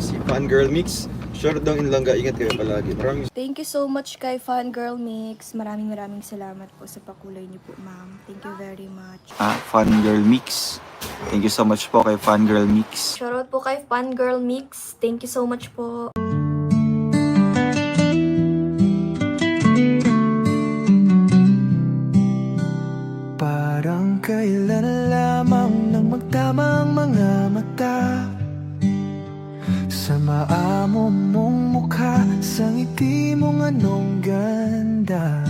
Si Fangirl Mix. Short daw in Langga. Ingat kayo palagi. Maraming Thank you so much kay Fangirl Mix. Maraming salamat po sa pakulay niyo po, ma'am. Thank you very much. Fangirl Mix. Thank you so much po kay Fangirl Mix. Shoutout po kay Fangirl Mix. Thank you so much po. Parang kailan na lamang nang magtamang mga mata sa maamo mong mukha, sa ngiti mong anong ganda.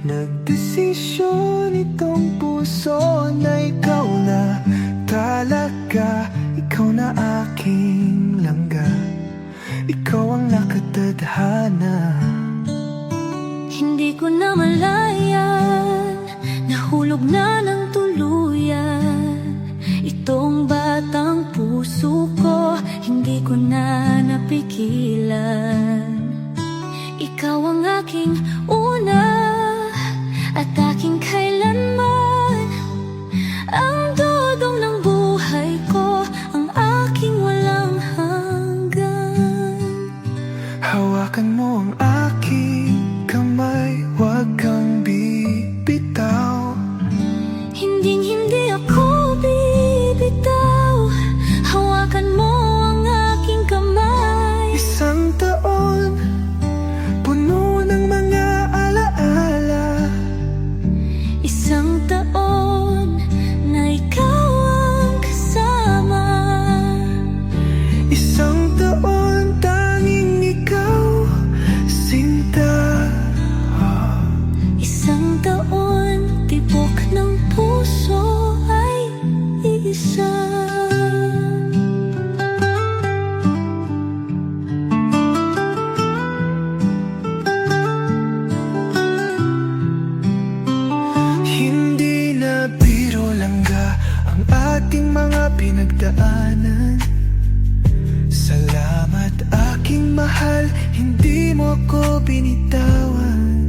Nagdesisyon itong puso na ikaw na talaga. Ikaw na aking langga, ikaw ang nakatadhana. Hindi ko na malayan, nahulog na ng tuluyan itong batang puso ko, hindi ko na napigilan. Ikaw ang aking una at aking kailanman, ang dudong ng buhay ko, ang aking walang hanggan. Hawakan mo ang aking kamay, huwag kang bibitaw. Hindi ako bibitaw, hawakan mo ang aking kamay. Isang taon, puno ng mga alaala. Isang taon na ikaw ang kasama. Isang taon, tanging ikaw, sinta. Isang taon, tibok ng puso ay isa. Hindi na biro langga ang ating mga pinagdaanan. Salamat aking mahal, hindi mo ko binitawan.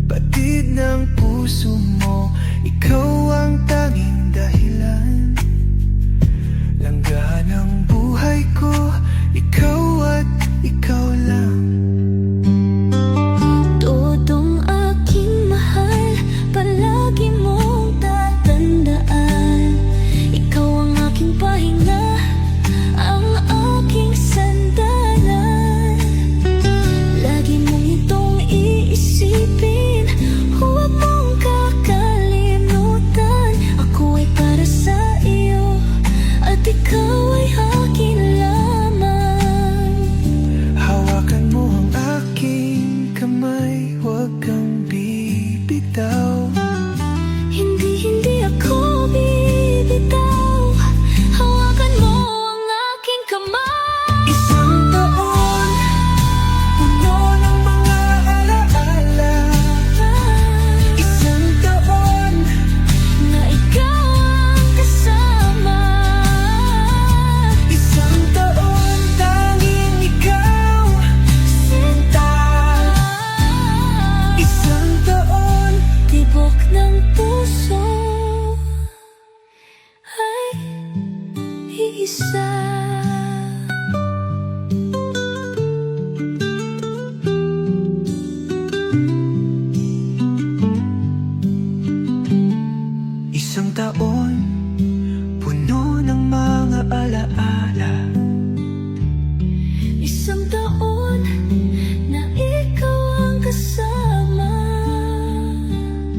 Batid ng puso mo, ikaw ang tanging dahilan. Langga ng buhay ko, ikaw at ikaw lang. Todong aking mahal, palagi mong tatandaan. Ikaw ang aking pahinga, ang aking sandalan. Lagi mong itong iisipin, huwag mong kakalimutan. Ako ay para sa iyo, at ikaw ay akin lamang. Hawakan mo ang aking kamay, huwag kang bibitaw. Hindi ako bibitaw, hawakan mo ang aking kamay. Isang taon, puno ng mga alaala. Isang taon, Na ikaw ang kasama. isang taon, tanging ikaw, sinta. Isang taon, Tibok ng puso ay iisa. isang taon, puno ng mga alaala. Isang taon na ikaw ang kasama.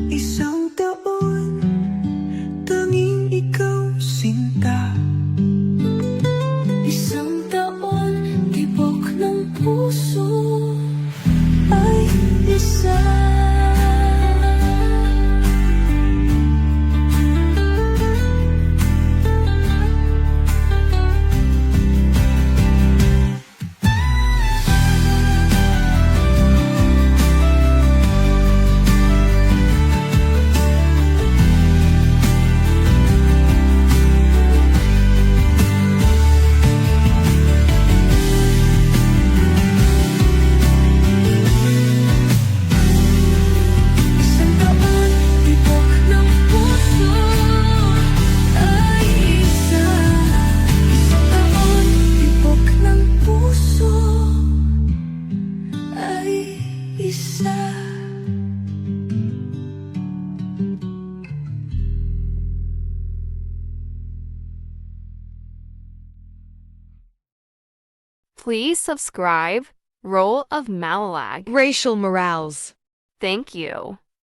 Isang taon, tanging ikaw, sinta. isa. Please subscribe Role of Malalag. Racial Morales. Thank you.